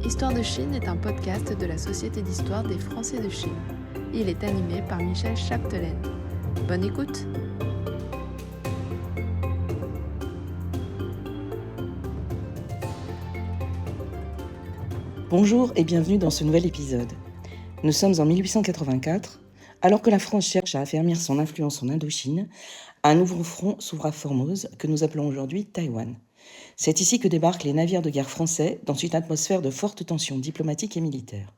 Histoire de Chine est un podcast de la Société d'histoire des Français de Chine. Il est animé par Michel Chapdelaine. Bonne écoute! Bonjour et bienvenue dans ce nouvel épisode. Nous sommes en 1884, alors que la France cherche à affermir son influence en Indochine, un nouveau front s'ouvre à Formose, que nous appelons aujourd'hui Taïwan. C'est ici que débarquent les navires de guerre français dans une atmosphère de fortes tensions diplomatiques et militaires.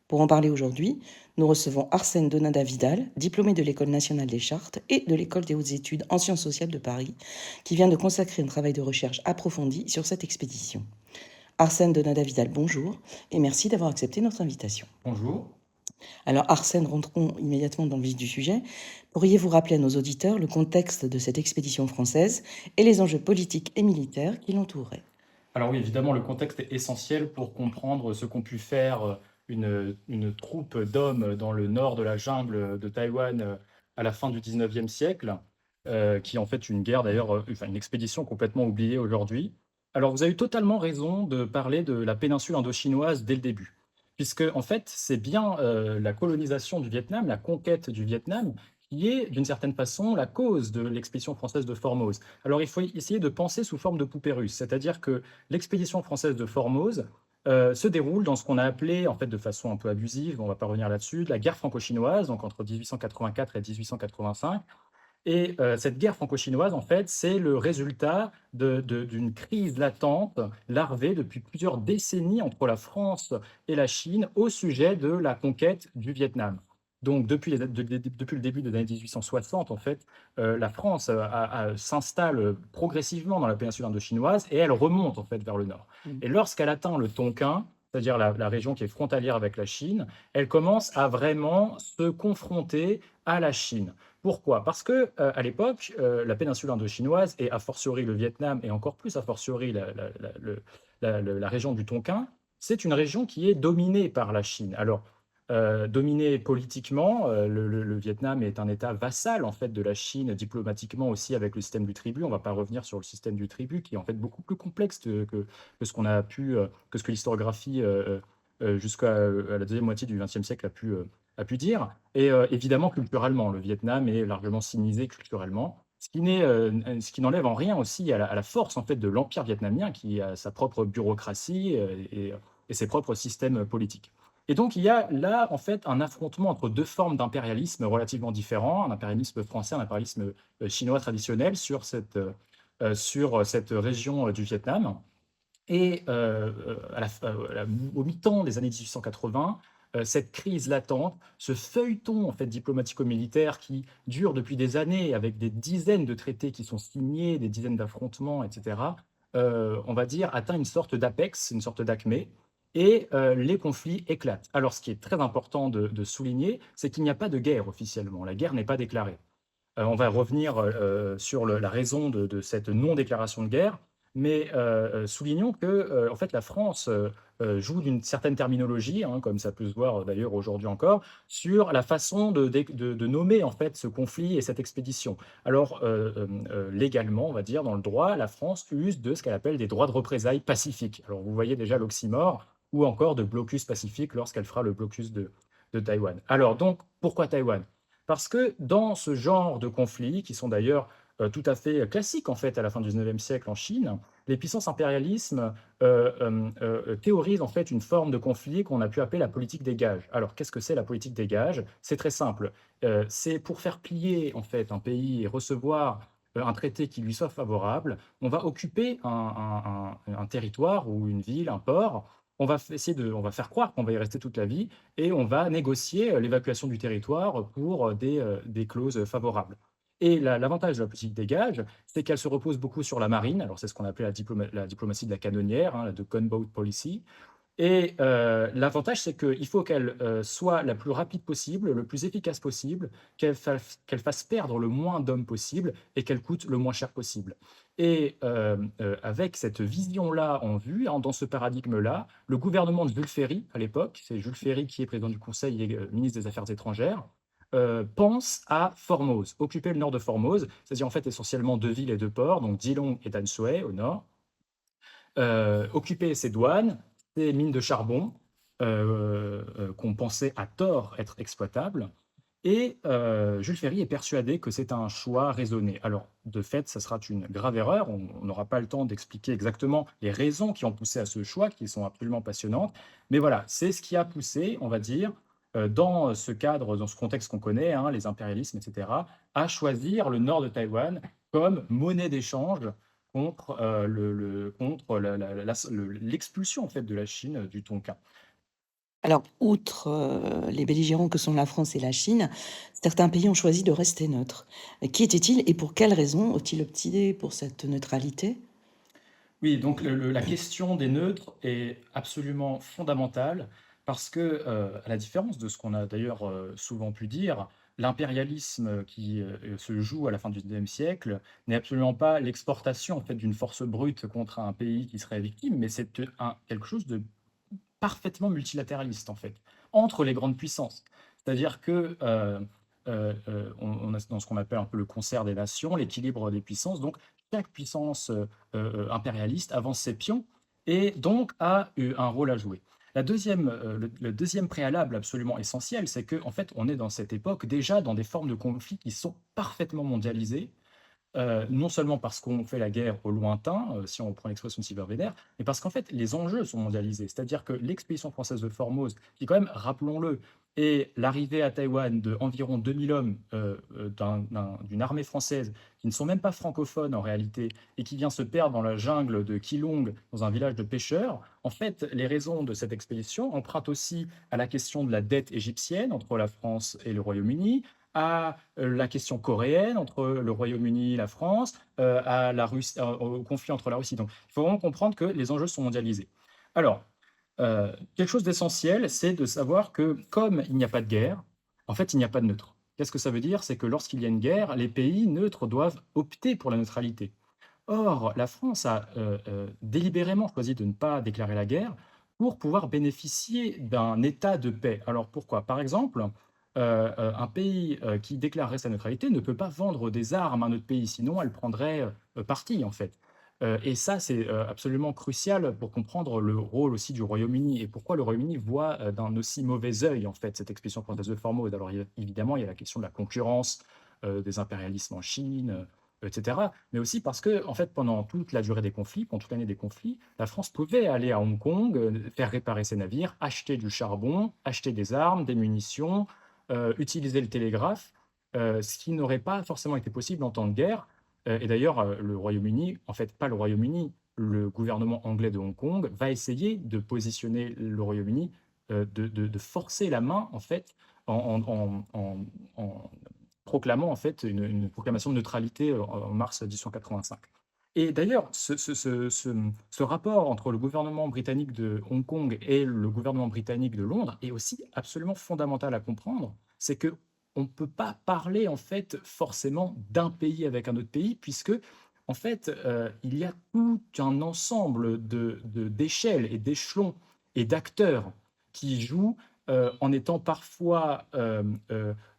Pour en parler aujourd'hui, nous recevons Arsène Donada-Vidal, diplômé de l'École nationale des chartes et de l'École des hautes études en sciences sociales de Paris, qui vient de consacrer un travail de recherche approfondi sur cette expédition. Arsène Donada-Vidal, bonjour, et merci d'avoir accepté notre invitation. Bonjour. Alors Arsène, rentrons immédiatement dans le vif du sujet. Pourriez-vous rappeler à nos auditeurs le contexte de cette expédition française et les enjeux politiques et militaires qui l'entouraient? Alors oui, évidemment, le contexte est essentiel pour comprendre ce qu'ont pu faire une troupe d'hommes dans le nord de la jungle de Taïwan à la fin du 19e siècle, qui est en fait une guerre d'ailleurs, une expédition complètement oubliée aujourd'hui. Alors vous avez eu totalement raison de parler de la péninsule indochinoise dès le début, puisque en fait c'est bien la colonisation du Vietnam, la conquête du Vietnam, qui est d'une certaine façon la cause de l'expédition française de Formose. Alors il faut essayer de penser sous forme de poupée russe, c'est-à-dire que l'expédition française de Formose se déroule dans ce qu'on a appelé, en fait, de façon un peu abusive, on ne va pas revenir là-dessus, la guerre franco-chinoise, donc entre 1884 et 1885. Et cette guerre franco-chinoise, en fait, c'est le résultat d'une crise latente, larvée depuis plusieurs décennies entre la France et la Chine au sujet de la conquête du Vietnam. Donc, depuis le début des années 1860, en fait, la France s'installe progressivement dans la péninsule indochinoise et elle remonte en fait vers le nord. Et lorsqu'elle atteint le Tonkin, c'est-à-dire la région qui est frontalière avec la Chine, elle commence à vraiment se confronter à la Chine. Pourquoi? Parce que à l'époque, la péninsule indochinoise et a fortiori le Vietnam et encore plus a fortiori la région du Tonkin, c'est une région qui est dominée par la Chine. Alors, dominée politiquement, le Vietnam est un État vassal en fait de la Chine diplomatiquement aussi avec le système du tribut. On ne va pas revenir sur le système du tribut qui est en fait beaucoup plus complexe que ce qu'on a pu, que ce que l'historiographie jusqu'à la deuxième moitié du XXe siècle a pu dire. Et évidemment, culturellement, le Vietnam est largement sinisé culturellement, ce qui n'enlève en rien aussi à la force en fait de l'empire vietnamien qui a sa propre bureaucratie et ses propres systèmes politiques. Et donc il y a là en fait un affrontement entre deux formes d'impérialisme relativement différents, un impérialisme français, un impérialisme chinois traditionnel sur cette région du Vietnam. Et au mi-temps des années 1880, cette crise latente, ce feuilleton en fait, diplomatico-militaire qui dure depuis des années, avec des dizaines de traités qui sont signés, des dizaines d'affrontements, etc., on va dire, atteint une sorte d'apex, une sorte d'acmé, et les conflits éclatent. Alors, ce qui est très important de souligner, c'est qu'il n'y a pas de guerre officiellement. La guerre n'est pas déclarée. On va revenir sur la raison de cette non-déclaration de guerre, mais soulignons que en fait, la France joue d'une certaine terminologie, hein, comme ça peut se voir d'ailleurs aujourd'hui encore, sur la façon de nommer en fait, ce conflit et cette expédition. Alors, légalement, on va dire, dans le droit, la France use de ce qu'elle appelle des droits de représailles pacifiques. Alors, vous voyez déjà l'oxymore, ou encore de blocus pacifique lorsqu'elle fera le blocus de Taïwan. Alors, donc, pourquoi Taïwan? Parce que dans ce genre de conflits, qui sont d'ailleurs tout à fait classiques en fait à la fin du 19e siècle en Chine, les puissances impérialistes théorisent en fait une forme de conflit qu'on a pu appeler la politique des gages. Alors qu'est-ce que c'est la politique des gages? C'est très simple. C'est pour faire plier en fait un pays et recevoir un traité qui lui soit favorable, on va occuper un territoire ou une ville, un port. On va faire croire qu'on va y rester toute la vie et on va négocier l'évacuation du territoire pour des clauses favorables. Et l'avantage de la politique des gages, c'est qu'elle se repose beaucoup sur la marine. Alors, c'est ce qu'on appelait la diplomatie de la canonnière, hein, de gunboat policy. Et l'avantage, c'est qu'il faut qu'elle soit la plus rapide possible, le plus efficace possible, qu'elle fasse perdre le moins d'hommes possible et qu'elle coûte le moins cher possible. Et avec cette vision-là en vue, hein, dans ce paradigme-là, le gouvernement de Jules Ferry, à l'époque, c'est Jules Ferry qui est président du Conseil et ministre des Affaires étrangères, pense à Formose, occuper le nord de Formose, c'est-à-dire en fait essentiellement deux villes et deux ports, donc Geelong et Dan Shui au nord, occuper ses douanes, ses mines de charbon, qu'on pensait à tort être exploitables. Et Jules Ferry est persuadé que c'est un choix raisonné. Alors, de fait, ça sera une grave erreur. On n'aura pas le temps d'expliquer exactement les raisons qui ont poussé à ce choix, qui sont absolument passionnantes. Mais voilà, c'est ce qui a poussé, on va dire, dans ce cadre, dans ce contexte qu'on connaît, hein, les impérialismes, etc., à choisir le nord de Taïwan comme monnaie d'échange contre, contre l'expulsion en fait, de la Chine du Tonkin. Alors, outre les belligérants que sont la France et la Chine, certains pays ont choisi de rester neutres. Qui étaient-ils et pour quelles raisons ont-ils opté pour cette neutralité? Oui, donc la question des neutres est absolument fondamentale parce que, à la différence de ce qu'on a d'ailleurs souvent pu dire, l'impérialisme qui se joue à la fin du 19e siècle n'est absolument pas l'exportation en fait, d'une force brute contre un pays qui serait victime, mais c'est quelque chose de parfaitement multilatéraliste en fait, entre les grandes puissances. C'est-à-dire que on a dans ce qu'on appelle un peu le concert des nations, l'équilibre des puissances. Donc chaque puissance impérialiste avance ses pions et donc a eu un rôle à jouer. Le deuxième préalable absolument essentiel, c'est qu'en fait, on est dans cette époque déjà dans des formes de conflits qui sont parfaitement mondialisées, non seulement parce qu'on fait la guerre au lointain, si on prend l'expression de Sylvain Védère, mais parce qu'en fait, les enjeux sont mondialisés. C'est-à-dire que l'expédition française de Formose, qui quand même, rappelons-le, est l'arrivée à Taïwan d'environ 2000 hommes d'une armée française qui ne sont même pas francophones en réalité et qui vient se perdre dans la jungle de Keelung, dans un village de pêcheurs. En fait, les raisons de cette expédition empruntent aussi à la question de la dette égyptienne entre la France et le Royaume-Uni, à la question coréenne entre le Royaume-Uni et la France, à la Russie, au conflit entre la Russie. Donc, il faut vraiment comprendre que les enjeux sont mondialisés. Alors, quelque chose d'essentiel, c'est de savoir que comme il n'y a pas de guerre, en fait, il n'y a pas de neutre. Qu'est-ce que ça veut dire? C'est que lorsqu'il y a une guerre, les pays neutres doivent opter pour la neutralité. Or, la France a délibérément choisi de ne pas déclarer la guerre pour pouvoir bénéficier d'un état de paix. Alors pourquoi? Par exemple, un pays qui déclarerait sa neutralité ne peut pas vendre des armes à un autre pays, sinon elle prendrait parti en fait. Et ça, c'est absolument crucial pour comprendre le rôle aussi du Royaume-Uni et pourquoi le Royaume-Uni voit d'un aussi mauvais œil en fait cette expédition française de Formose. Alors évidemment, il y a la question de la concurrence, des impérialismes en Chine, etc. Mais aussi parce que, en fait, pendant toute la durée des conflits, pendant toute l'année des conflits, la France pouvait aller à Hong Kong, faire réparer ses navires, acheter du charbon, acheter des armes, des munitions, utiliser le télégraphe, ce qui n'aurait pas forcément été possible en temps de guerre. Et d'ailleurs, le Royaume-Uni, en fait, pas le Royaume-Uni, le gouvernement anglais de Hong Kong va essayer de positionner le Royaume-Uni, de forcer la main, en fait, en proclamant en fait une proclamation de neutralité en mars 1885. Et d'ailleurs, ce rapport entre le gouvernement britannique de Hong Kong et le gouvernement britannique de Londres est aussi absolument fondamental à comprendre. C'est que on ne peut pas parler en fait forcément d'un pays avec un autre pays, puisque en fait il y a tout un ensemble d'échelles et d'échelons et d'acteurs qui jouent en étant parfois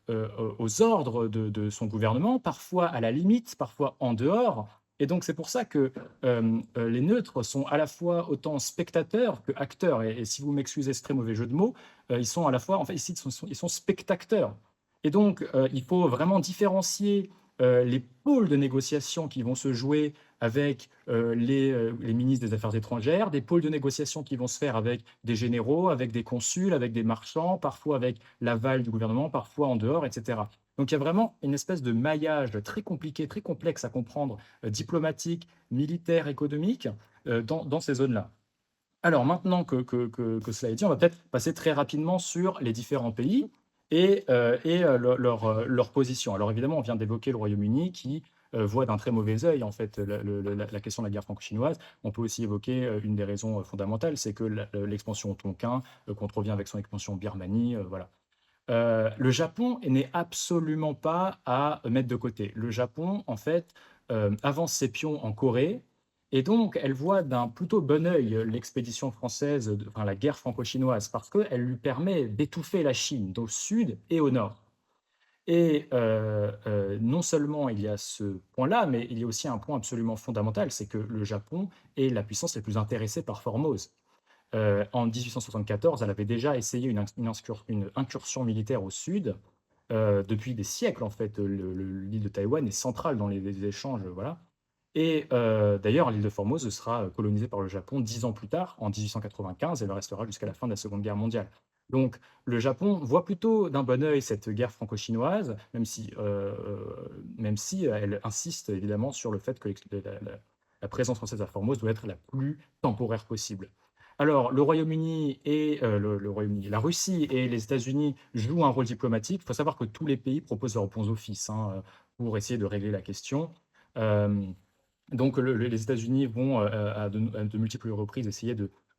aux ordres de son gouvernement, parfois à la limite, parfois en dehors. Et donc c'est pour ça que les neutres sont à la fois autant spectateurs que acteurs. Et si vous m'excusez ce très mauvais jeu de mots, ils sont à la fois, en fait, ici, ils sont spectateurs. Et donc il faut vraiment différencier les pôles de négociation qui vont se jouer avec les ministres des Affaires étrangères, des pôles de négociation qui vont se faire avec des généraux, avec des consuls, avec des marchands, parfois avec l'aval du gouvernement, parfois en dehors, etc. Donc il y a vraiment une espèce de maillage très compliqué, très complexe à comprendre, diplomatique, militaire, économique, dans ces zones-là. Alors maintenant que cela est dit, on va peut-être passer très rapidement sur les différents pays et leur position. Alors évidemment, on vient d'évoquer le Royaume-Uni qui voit d'un très mauvais œil en fait la question de la guerre franco-chinoise. On peut aussi évoquer une des raisons fondamentales, c'est que l'expansion au Tonkin contrevient avec son expansion en Birmanie, voilà. Le Japon n'est absolument pas à mettre de côté. Le Japon, en fait, avance ses pions en Corée et donc elle voit d'un plutôt bon œil l'expédition française, enfin la guerre franco-chinoise, parce qu'elle lui permet d'étouffer la Chine au sud et au nord. Et non seulement il y a ce point-là, mais il y a aussi un point absolument fondamental, c'est que le Japon est la puissance la plus intéressée par Formose. En 1874, elle avait déjà essayé une incursion militaire au sud. Depuis des siècles, en fait, l'île de Taïwan est centrale dans les échanges, voilà. Et d'ailleurs, l'île de Formose sera colonisée par le Japon 10 ans plus tard, en 1895, et le restera jusqu'à la fin de la Seconde Guerre mondiale. Donc, le Japon voit plutôt d'un bon œil cette guerre franco-chinoise, même si elle insiste évidemment sur le fait que la présence française à Formose doit être la plus temporaire possible. Alors, le Royaume-Uni et le Royaume-Uni, la Russie et les États-Unis jouent un rôle diplomatique. Il faut savoir que tous les pays proposent leurs bons offices, hein, pour essayer de régler la question. Euh, donc les États-Unis vont à de multiples reprises essayer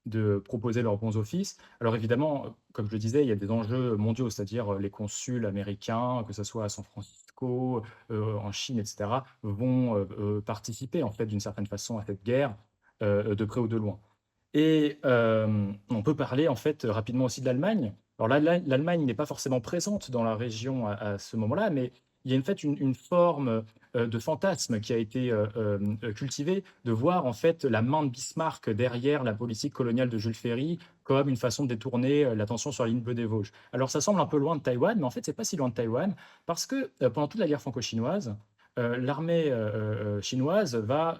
de proposer leurs bons offices. Alors évidemment, comme je le disais, il y a des enjeux mondiaux, c'est-à-dire les consuls américains, que ce soit à San Francisco, en Chine, etc., vont participer en fait d'une certaine façon à cette guerre, de près ou de loin. Et on peut parler en fait rapidement aussi de l'Allemagne. Alors l'Allemagne n'est pas forcément présente dans la région à ce moment-là, mais il y a en fait une forme de fantasme qui a été cultivée, de voir en fait la main de Bismarck derrière la politique coloniale de Jules Ferry comme une façon de détourner l'attention sur la ligne bleue des Vosges. Alors ça semble un peu loin de Taïwan, mais en fait c'est pas si loin de Taïwan, parce que pendant toute la guerre franco-chinoise, l'armée chinoise va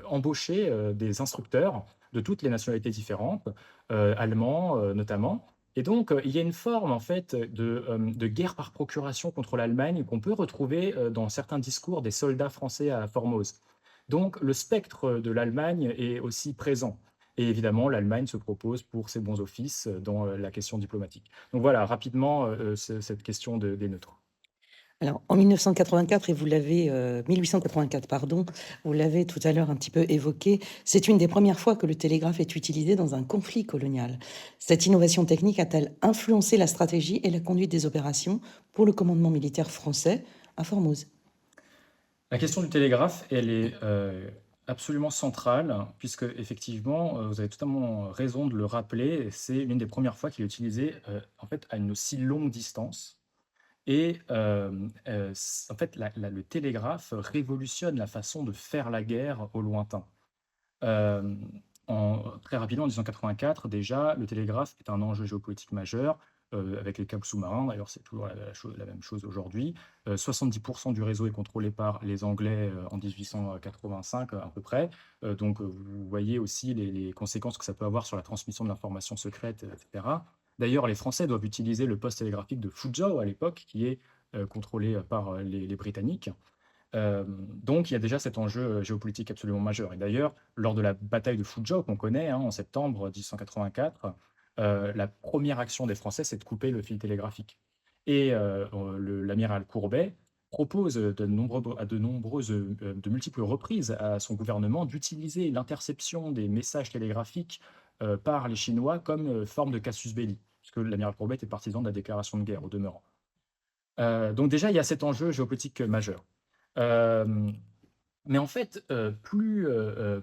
embaucher des instructeurs de toutes les nationalités différentes, allemands notamment. Et donc, il y a une forme en fait de guerre par procuration contre l'Allemagne qu'on peut retrouver dans certains discours des soldats français à Formose. Donc, le spectre de l'Allemagne est aussi présent. Et évidemment, l'Allemagne se propose pour ses bons offices dans la question diplomatique. Donc voilà, rapidement, cette question des neutres. Alors, en 1984, et vous l'avez, 1884, pardon, vous l'avez tout à l'heure un petit peu évoqué, c'est une des premières fois que le télégraphe est utilisé dans un conflit colonial. Cette innovation technique a-t-elle influencé la stratégie et la conduite des opérations pour le commandement militaire français à Formose? La question du télégraphe, elle est absolument centrale, puisque effectivement, vous avez totalement raison de le rappeler, c'est l'une des premières fois qu'il est utilisé en fait, à une aussi longue distance. Et en fait, le télégraphe révolutionne la façon de faire la guerre au lointain. Euh, Très rapidement, en 1984, déjà, le télégraphe est un enjeu géopolitique majeur, avec les câbles sous-marins. D'ailleurs, c'est toujours la même chose aujourd'hui. 70% du réseau est contrôlé par les Anglais en 1885 à peu près. Donc, vous voyez aussi les conséquences que ça peut avoir sur la transmission de l'information secrète, etc. D'ailleurs, les Français doivent utiliser le poste télégraphique de Fuzhou à l'époque, qui est contrôlé par les Britanniques. Donc il y a déjà cet enjeu géopolitique absolument majeur. Et d'ailleurs, lors de la bataille de Fuzhou qu'on connaît, hein, en septembre 1884, la première action des Français, c'est de couper le fil télégraphique. Et l'amiral Courbet propose de multiples reprises à son gouvernement d'utiliser l'interception des messages télégraphiques par les Chinois comme forme de casus belli, puisque l'amiral Courbet est partisan de la déclaration de guerre au demeurant. Donc déjà, il y a cet enjeu géopolitique majeur. Euh, mais en fait, de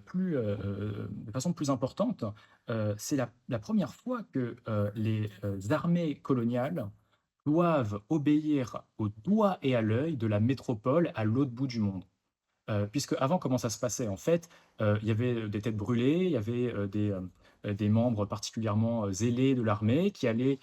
façon plus importante, c'est la première fois que les armées coloniales doivent obéir au doigt et à l'œil de la métropole à l'autre bout du monde. Puisque avant, comment ça se passait? En fait, il y avait des têtes brûlées, il y avait des membres particulièrement zélés de l'armée qui allaient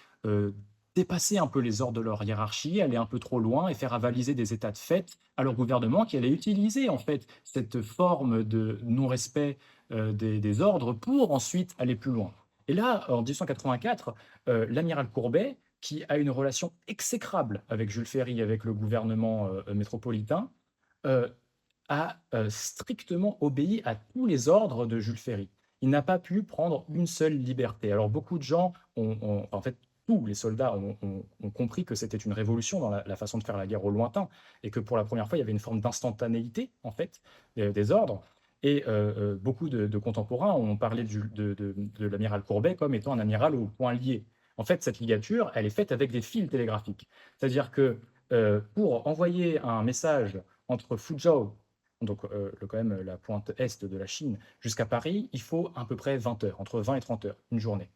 dépasser un peu les ordres de leur hiérarchie, aller un peu trop loin et faire avaliser des états de fait à leur gouvernement qui allait utiliser en fait cette forme de non-respect des ordres pour ensuite aller plus loin. Et là, en 1884, l'amiral Courbet, qui a une relation exécrable avec Jules Ferry, avec le gouvernement métropolitain, euh, a strictement obéi à tous les ordres de Jules Ferry. Il n'a pas pu prendre une seule liberté. Alors beaucoup de gens en fait, tous les soldats ont compris que c'était une révolution dans la façon de faire la guerre au lointain et que pour la première fois, il y avait une forme d'instantanéité en fait des ordres. Et beaucoup de contemporains ont parlé de l'amiral Courbet comme étant un amiral au point lié. En fait, cette ligature, elle est faite avec des fils télégraphiques. C'est-à-dire que pour envoyer un message entre Fuzhou, donc quand même la pointe est de la Chine, jusqu'à Paris, il faut à peu près 20 heures, entre 20 et 30 heures, une journée.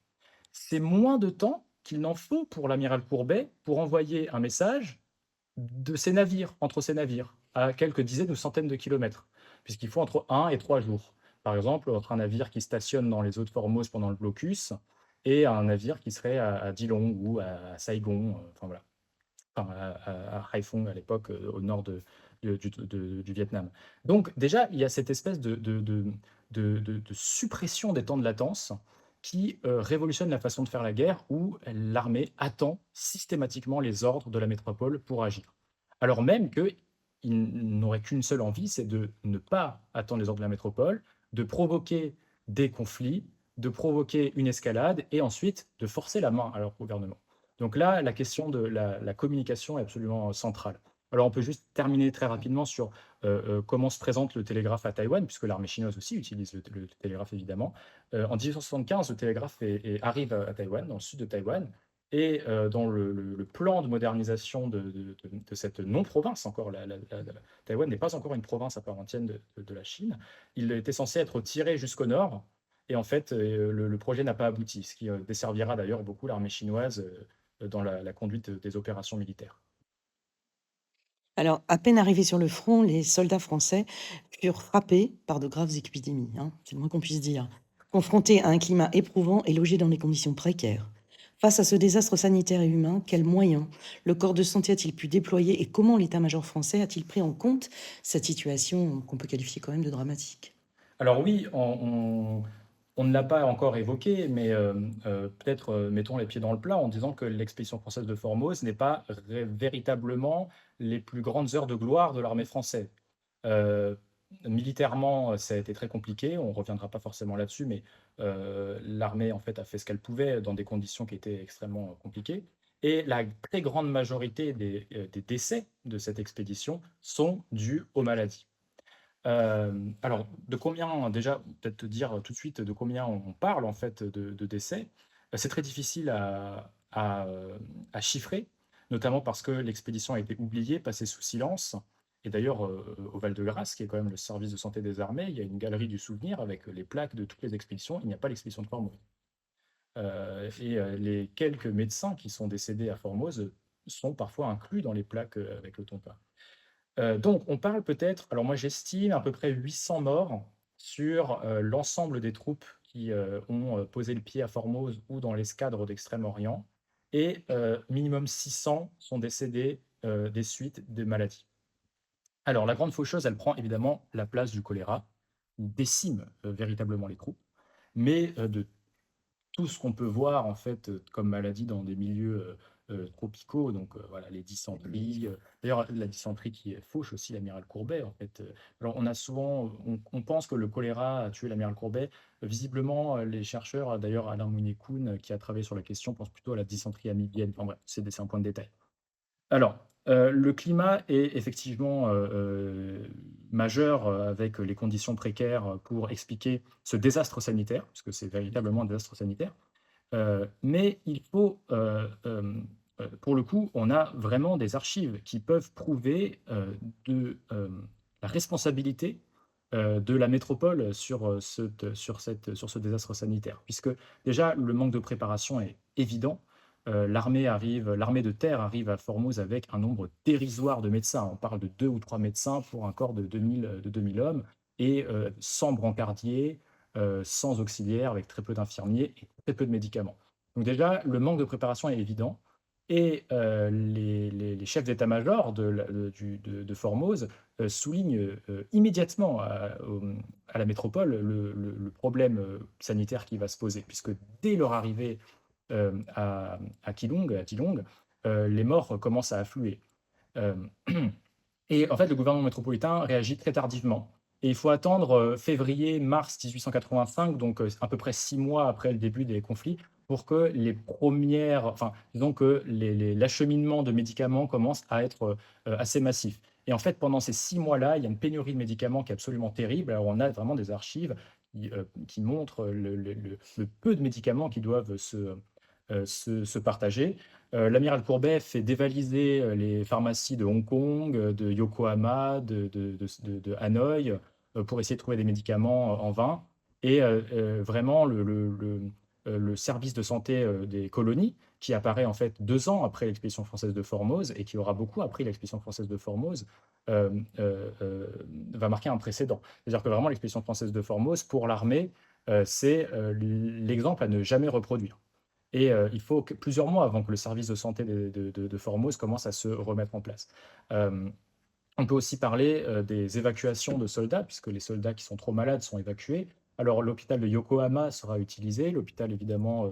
C'est moins de temps qu'il n'en faut pour l'amiral Courbet pour envoyer un message de ces navires, entre ces navires, à quelques dizaines ou centaines de kilomètres, puisqu'il faut entre 1 et 3 jours. Par exemple, entre un navire qui stationne dans les eaux de Formose pendant le blocus et un navire qui serait à Dillon ou à Saigon, enfin voilà, enfin à Haiphong à l'époque, au nord du Vietnam. Donc déjà, il y a cette espèce de suppression des temps de latence qui révolutionne la façon de faire la guerre, où l'armée attend systématiquement les ordres de la métropole pour agir. Alors même qu'ils n'auraient qu'une seule envie, c'est de ne pas attendre les ordres de la métropole, de provoquer des conflits, de provoquer une escalade et ensuite de forcer la main à leur gouvernement. Donc là, la question de la communication est absolument centrale. Alors on peut juste terminer très rapidement sur comment se présente le télégraphe à Taïwan, puisque l'armée chinoise aussi utilise le télégraphe évidemment. En 1875, le télégraphe arrive à Taïwan, dans le sud de Taïwan, et dans le plan de modernisation de cette non-province, encore, Taïwan n'est pas encore une province à part entière de la Chine, il était censé être tiré jusqu'au nord, et en fait, le projet n'a pas abouti, ce qui desservira d'ailleurs beaucoup l'armée chinoise dans la conduite des opérations militaires. Alors, à peine arrivés sur le front, les soldats français furent frappés par de graves épidémies, hein, c'est le moins qu'on puisse dire. Confrontés à un climat éprouvant et logés dans des conditions précaires. Face à ce désastre sanitaire et humain, quels moyens le corps de santé a-t-il pu déployer et comment l'état-major français a-t-il pris en compte cette situation qu'on peut qualifier quand même de dramatique? Alors oui, on ne l'a pas encore évoqué, mais peut-être mettons les pieds dans le plat en disant que l'expédition française de Formose n'est pas véritablement les plus grandes heures de gloire de l'armée française. Militairement, ça a été très compliqué, on ne reviendra pas forcément là-dessus, mais l'armée en fait a fait ce qu'elle pouvait dans des conditions qui étaient extrêmement compliquées. Et la très grande majorité des décès de cette expédition sont dus aux maladies. Alors, de combien, déjà, peut-être te dire tout de suite de combien on parle en fait de décès. C'est très difficile à chiffrer, notamment parce que l'expédition a été oubliée, passée sous silence. Et d'ailleurs, au Val-de-Grâce, qui est quand même le service de santé des armées, il y a une galerie du souvenir avec les plaques de toutes les expéditions. Il n'y a pas l'expédition de Formose. Les quelques médecins qui sont décédés à Formose sont parfois inclus dans les plaques avec le tonpa. Donc on parle peut-être, alors moi j'estime à peu près 800 morts sur l'ensemble des troupes qui ont posé le pied à Formose ou dans l'escadre d'Extrême-Orient, et minimum 600 sont décédés des suites des maladies. Alors la grande faucheuse, elle prend évidemment la place du choléra, il décime véritablement les troupes, mais de tout ce qu'on peut voir en fait comme maladie dans des milieux tropicaux, donc voilà, les dysenteries. D'ailleurs, la dysenterie qui fauche aussi l'amiral Courbet, en fait. Alors, on a souvent, on pense que le choléra a tué l'amiral Courbet. Visiblement, les chercheurs, d'ailleurs Alain Mounet-Kuhn, qui a travaillé sur la question, pensent plutôt à la dysenterie amibienne. Enfin bref, c'est un point de détail. Alors, le climat est effectivement majeur avec les conditions précaires pour expliquer ce désastre sanitaire, parce que c'est véritablement un désastre sanitaire. Mais il faut, pour le coup, on a vraiment des archives qui peuvent prouver la responsabilité de la métropole sur ce désastre sanitaire. Puisque déjà, le manque de préparation est évident. L'armée de terre arrive à Formose avec un nombre dérisoire de médecins. On parle de 2 ou 3 médecins pour un corps de 2000 hommes, et sans brancardiers, sans auxiliaires, avec très peu d'infirmiers et très peu de médicaments. Donc déjà, le manque de préparation est évident, et les chefs d'état-major de Formose soulignent immédiatement à la métropole le problème sanitaire qui va se poser, puisque dès leur arrivée à Keelung, les morts commencent à affluer. Et en fait, le gouvernement métropolitain réagit très tardivement. Et il faut attendre février-mars 1885, donc à peu près 6 mois après le début des conflits, pour que disons que l'acheminement de médicaments commence à être assez massif. Et en fait, pendant ces 6 mois-là, il y a une pénurie de médicaments qui est absolument terrible. Alors, on a vraiment des archives qui montrent le peu de médicaments qui doivent se partager. L'amiral Courbet fait dévaliser les pharmacies de Hong Kong, de Yokohama, de Hanoï, pour essayer de trouver des médicaments en vain. Et vraiment, le service de santé des colonies, qui apparaît en fait 2 ans après l'expédition française de Formose et qui aura beaucoup appris l'expédition française de Formose, euh, euh, euh, va marquer un précédent. C'est-à-dire que vraiment l'expédition française de Formose, pour l'armée, c'est l'exemple à ne jamais reproduire. Et il faut plusieurs mois avant que le service de santé de Formose commence à se remettre en place. Euh, on peut aussi parler des évacuations de soldats, puisque les soldats qui sont trop malades sont évacués. Alors, l'hôpital de Yokohama sera utilisé, l'hôpital évidemment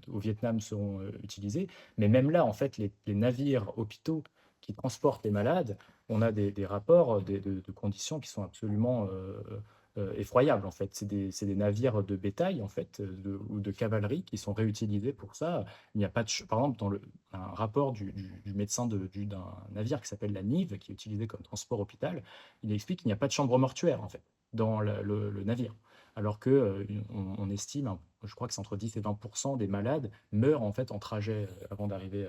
au Vietnam seront utilisés, mais même là, en fait, les navires hôpitaux qui transportent les malades, on a des rapports de conditions qui sont absolument effroyables, en fait. C'est des navires de bétail, en fait, ou de cavalerie qui sont réutilisés pour ça. Il n'y a pas de, par exemple, dans un rapport du médecin d'un navire qui s'appelle la Nive, qui est utilisé comme transport hôpital, il explique qu'il n'y a pas de chambre mortuaire, en fait, dans le navire. Alors que on estime, je crois que c'est entre 10 et 20% des malades meurent en fait en trajet avant d'arriver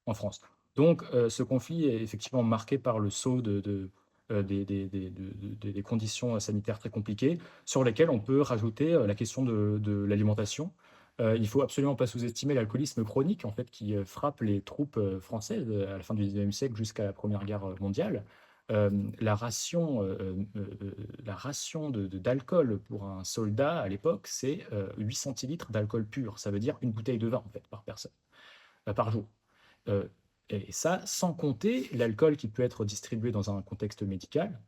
en France. Donc ce conflit est effectivement marqué par le sceau des conditions sanitaires très compliquées, sur lesquelles on peut rajouter la question de l'alimentation. Il faut absolument pas sous-estimer l'alcoolisme chronique en fait, qui frappe les troupes françaises à la fin du 19e siècle jusqu'à la Première Guerre mondiale. Euh, la ration d'alcool pour un soldat à l'époque, c'est 8 centilitres d'alcool pur. Ça veut dire une bouteille de vin en fait, par personne, par jour. Euh, et ça, sans compter l'alcool qui peut être distribué dans un contexte médical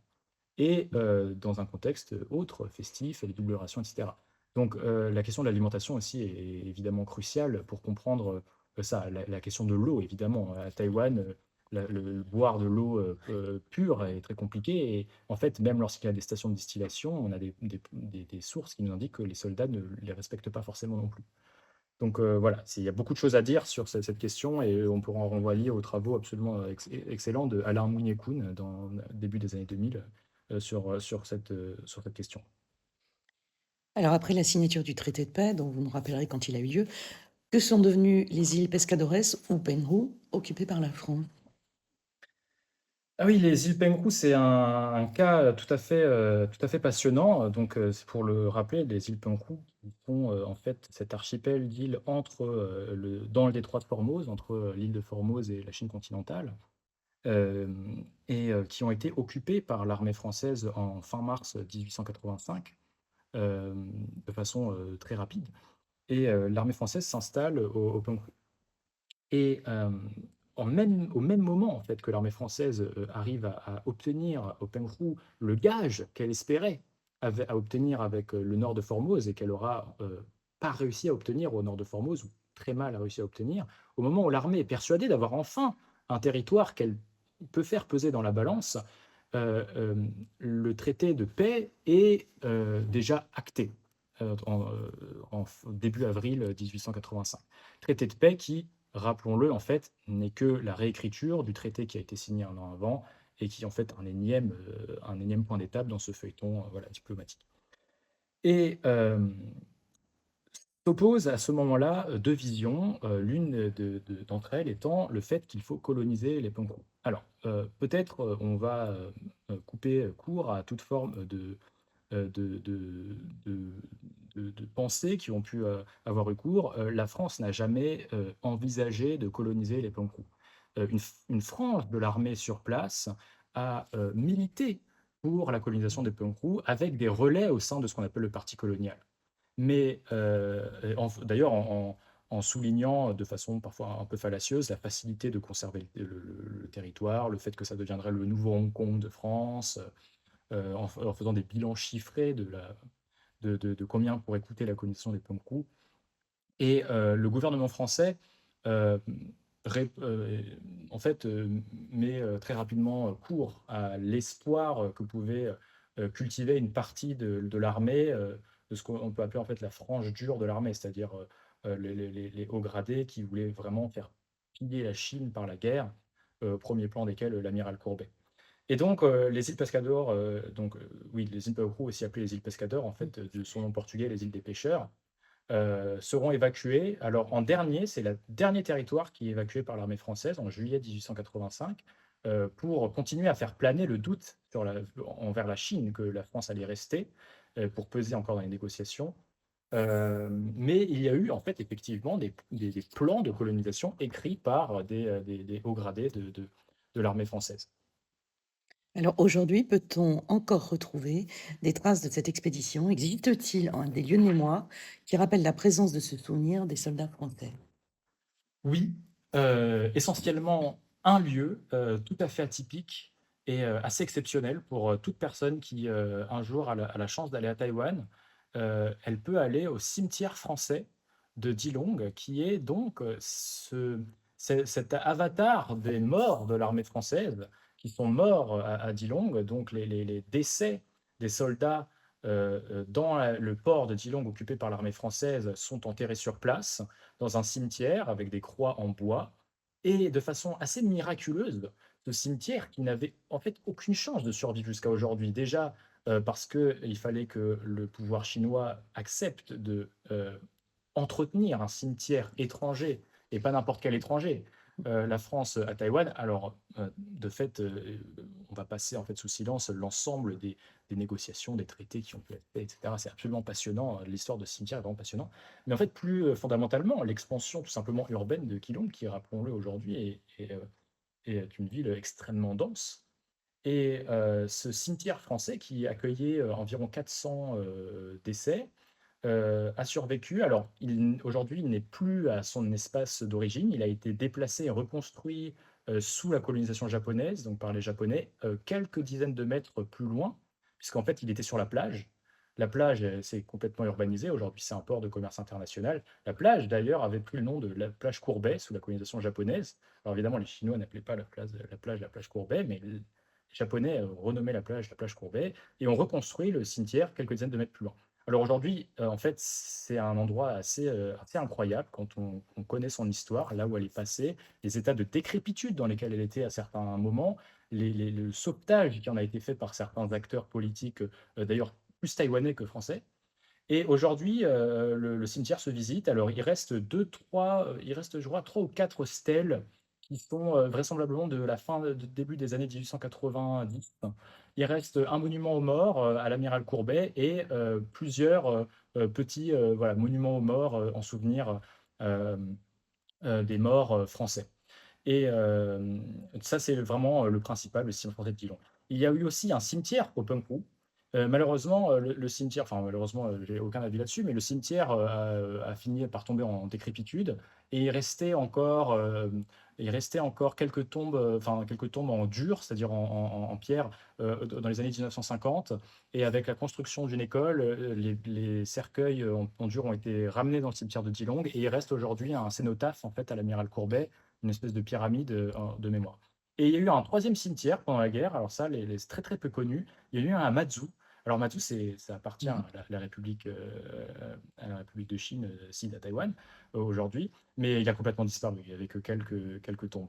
et dans un contexte autre, festif, les doubles rations, etc. Donc la question de l'alimentation aussi est évidemment cruciale pour comprendre ça. La question de l'eau, évidemment. À Taïwan, boire de l'eau pure est très compliqué. Et en fait, même lorsqu'il y a des stations de distillation, on a des sources qui nous indiquent que les soldats ne les respectent pas forcément non plus. Donc voilà, il y a beaucoup de choses à dire sur cette question et on pourra en renvoyer aux travaux absolument excellents de Alain Mounier-Kuhn dans le début des années 2000 sur cette question. Alors après la signature du traité de paix, dont vous nous rappellerez quand il a eu lieu, que sont devenues les îles Pescadores ou Penhu, occupées par la France? Ah oui, les îles Pengu, c'est un cas tout à fait passionnant. Donc, c'est pour le rappeler, les îles Pengu qui sont en fait cet archipel d'îles dans le détroit de Formose, entre l'île de Formose et la Chine continentale, euh, et qui ont été occupées par l'armée française en fin mars 1885, de façon très rapide. Et l'armée française s'installe au Pengu. Et au même moment en fait, que l'armée française arrive à obtenir au Penghu le gage qu'elle espérait à obtenir avec le nord de Formose et qu'elle aura pas réussi à obtenir au nord de Formose, ou très mal réussi à obtenir, au moment où l'armée est persuadée d'avoir enfin un territoire qu'elle peut faire peser dans la balance, euh, euh, le traité de paix est déjà acté en début avril 1885. Traité de paix qui, rappelons-le, en fait, n'est que la réécriture du traité qui a été signé un an avant et qui est en fait un énième point d'étape dans ce feuilleton voilà, diplomatique. Et s'opposent à ce moment-là deux visions, l'une d'entre elles étant le fait qu'il faut coloniser les Penghu. Alors, peut-être on va couper court à toute forme euh, de, de, de, de pensées qui ont pu avoir eu cours. La France n'a jamais envisagé de coloniser les Penghu. Une frange de l'armée sur place a milité pour la colonisation des Penghu avec des relais au sein de ce qu'on appelle le parti colonial. Mais d'ailleurs, en soulignant de façon parfois un peu fallacieuse la facilité de conserver le territoire, le fait que ça deviendrait le nouveau Hong Kong de France, en faisant des bilans chiffrés de combien pourrait coûter la colonisation des Penghu. Et le gouvernement français, euh, en fait, met très rapidement court à l'espoir que pouvait cultiver une partie de l'armée, de ce qu'on peut appeler en fait la frange dure de l'armée, c'est-à-dire les hauts gradés qui voulaient vraiment faire piller la Chine par la guerre, au premier plan desquels l'amiral Courbet. Et donc, les îles Pescadores, oui, les îles Peru, aussi appelées les îles Pescadores, en fait, de son nom portugais, les îles des pêcheurs, seront évacuées. Alors, en dernier, c'est le dernier territoire qui est évacué par l'armée française en juillet 1885, pour continuer à faire planer le doute envers la Chine que la France allait rester, pour peser encore dans les négociations. Mais il y a eu en fait effectivement des plans de colonisation écrits par des hauts gradés de l'armée française. Alors aujourd'hui, peut-on encore retrouver des traces de cette expédition? Existe-t-il des lieux de mémoire qui rappellent la présence de ce souvenir des soldats français? Oui, essentiellement un lieu, tout à fait atypique et assez exceptionnel pour, toute personne qui, un jour a la chance d'aller à Taïwan. Elle peut aller au cimetière français de Dilong qui est donc, cet avatar des morts de l'armée française qui sont morts à Dilong, donc les décès des soldats, dans le port de Dilong occupé par l'armée française sont enterrés sur place dans un cimetière avec des croix en bois et de façon assez miraculeuse, ce cimetière qui n'avait en fait aucune chance de survivre jusqu'à aujourd'hui. Déjà, parce qu'il fallait que le pouvoir chinois accepte de, entretenir un cimetière étranger et pas n'importe quel étranger. La France à Taïwan, alors de fait, on va passer en fait sous silence l'ensemble des négociations, des traités qui ont pu être faits, etc. C'est absolument passionnant. L'histoire de ce cimetière est vraiment passionnante. Mais en fait, plus fondamentalement, l'expansion tout simplement urbaine de Keelung, qui, rappelons-le aujourd'hui, est une ville extrêmement dense. Et ce cimetière français qui accueillait environ 400 décès a survécu. Alors, aujourd'hui, il n'est plus à son espace d'origine. Il a été déplacé et reconstruit sous la colonisation japonaise, donc par les Japonais, quelques dizaines de mètres plus loin, puisqu'en fait, il était sur la plage. La plage s'est complètement urbanisée. Aujourd'hui, c'est un port de commerce international. La plage, d'ailleurs, avait pris le nom de la plage Courbet sous la colonisation japonaise. Alors, évidemment, les Chinois n'appelaient pas la plage Courbet, mais les Japonais renommaient la plage Courbet et ont reconstruit le cimetière quelques dizaines de mètres plus loin. Alors aujourd'hui, en fait, c'est un endroit assez incroyable quand on connaît son histoire, là où elle est passée, les états de décrépitude dans lesquels elle était à certains moments, le sauvetage qui en a été fait par certains acteurs politiques, d'ailleurs plus taïwanais que français. Et aujourd'hui, le cimetière se visite. Alors, il reste il reste, je crois, 3 ou 4 stèles qui sont vraisemblablement de la fin, de début des années 1890. Il reste un monument aux morts à l'amiral Courbet et plusieurs petits voilà, monuments aux morts en souvenir euh, des morts français. Et ça, c'est vraiment le principal, le cimetière français de Dillon. Il y a eu aussi un cimetière au Penghu. Malheureusement, le cimetière, enfin malheureusement, j'ai aucun avis là-dessus, mais le cimetière a fini par tomber en décrépitude et il restait encore quelques tombes, enfin quelques tombes en dur, c'est-à-dire en pierre, dans les années 1950. Et avec la construction d'une école, les cercueils en dur ont été ramenés dans le cimetière de Dilong et il reste aujourd'hui un cénotaphe en fait à l'amiral Courbet, une espèce de pyramide de mémoire. Et il y a eu un troisième cimetière pendant la guerre, alors ça, c'est très très peu connu. Il y a eu un à Matsu. Alors Matsu, ça appartient Mhm. à la République de Chine, site à Taïwan, aujourd'hui, mais il a complètement disparu, il n'y avait que quelques tombes.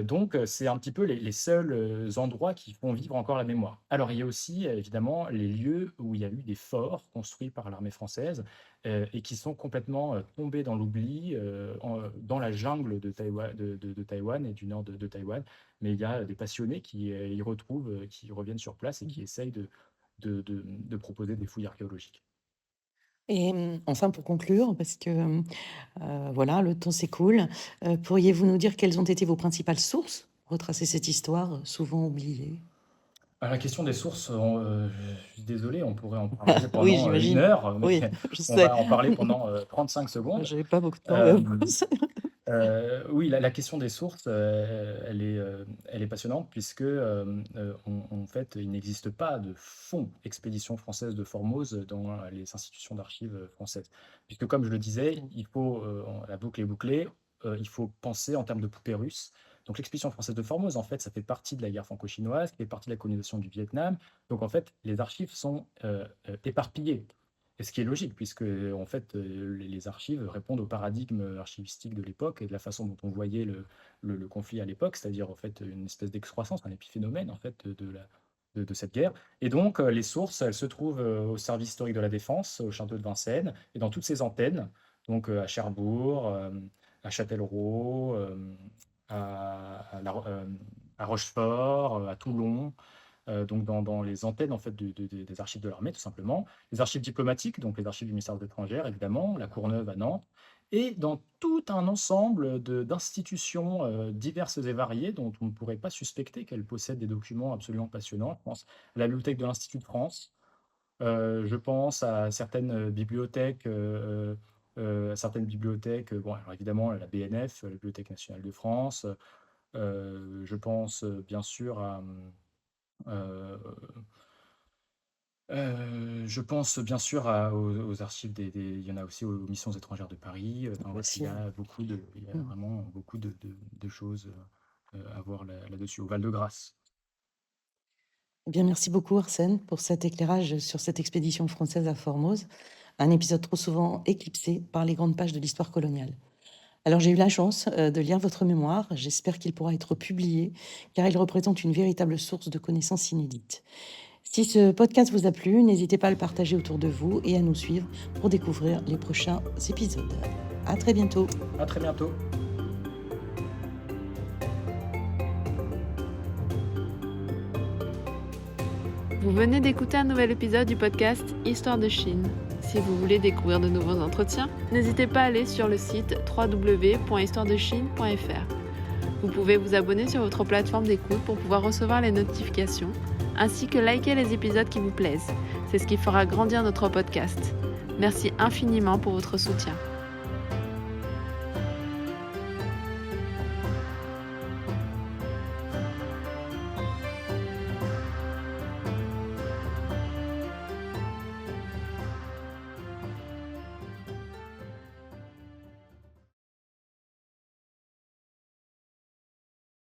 Donc, c'est un petit peu les seuls endroits qui font vivre encore la mémoire. Alors, il y a aussi, évidemment, les lieux où il y a eu des forts construits par l'armée française et qui sont complètement tombés dans l'oubli dans la jungle de Taïwan, de Taïwan et du nord de Taïwan. Mais il y a des passionnés qui y retrouvent, qui reviennent sur place et qui essayent de proposer des fouilles archéologiques. Et enfin, pour conclure, parce que voilà, le temps s'écoule, pourriez-vous nous dire quelles ont été vos principales sources pour retracer cette histoire souvent oubliée? À la question des sources, je suis désolé, on pourrait en parler Oui, pendant 1 j'imagine. heure, mais Oui, je on sais. va en parler pendant 35 secondes. J'avais pas beaucoup de temps Euh, d'avance. oui, la question des sources, elle est passionnante puisque, en fait, il n'existe pas de fonds expédition française de Formose dans les institutions d'archives françaises. Puisque comme je le disais, il faut, la boucle est bouclée, il faut penser en termes de poupée russe. Donc l'expédition française de Formose, en fait, ça fait partie de la guerre franco-chinoise, qui fait partie de la colonisation du Vietnam. Donc en fait, les archives sont, éparpillées. Et ce qui est logique, puisque en fait, les archives répondent au paradigme archivistique de l'époque et de la façon dont on voyait le conflit à l'époque, c'est-à-dire en fait une espèce d'excroissance, un épiphénomène en fait de cette guerre. Et donc les sources, elles se trouvent au service historique de la Défense, au château de Vincennes, et dans toutes ces antennes, donc à Cherbourg, à Châtellerault, à Rochefort, à Toulon, donc dans les antennes en fait, des archives de l'armée, tout simplement. Les archives diplomatiques, donc les archives du ministère des Étrangères, évidemment, la Courneuve à Nantes, et dans tout un ensemble d'institutions diverses et variées dont on ne pourrait pas suspecter qu'elles possèdent des documents absolument passionnants. Je pense à la bibliothèque de l'Institut de France, je pense à certaines bibliothèques, bon, alors évidemment la BNF, la Bibliothèque nationale de France. Je pense bien sûr à, je pense bien sûr aux archives il y en a aussi aux missions étrangères de Paris. Enfin, voilà, Aussi. il y a vraiment beaucoup de choses à voir là-dessus, au Val-de-Grâce. Eh bien, merci beaucoup Arsène pour cet éclairage sur cette expédition française à Formose, un épisode trop souvent éclipsé par les grandes pages de l'histoire coloniale. Alors j'ai eu la chance de lire votre mémoire, j'espère qu'il pourra être publié, car il représente une véritable source de connaissances inédites. Si ce podcast vous a plu, n'hésitez pas à le partager autour de vous et à nous suivre pour découvrir les prochains épisodes. À très bientôt. À très bientôt. Vous venez d'écouter un nouvel épisode du podcast Histoire de Chine. Si vous voulez découvrir de nouveaux entretiens, n'hésitez pas à aller sur le site www.histoiredechine.fr. Vous pouvez vous abonner sur votre plateforme d'écoute pour pouvoir recevoir les notifications, ainsi que liker les épisodes qui vous plaisent. C'est ce qui fera grandir notre podcast. Merci infiniment pour votre soutien.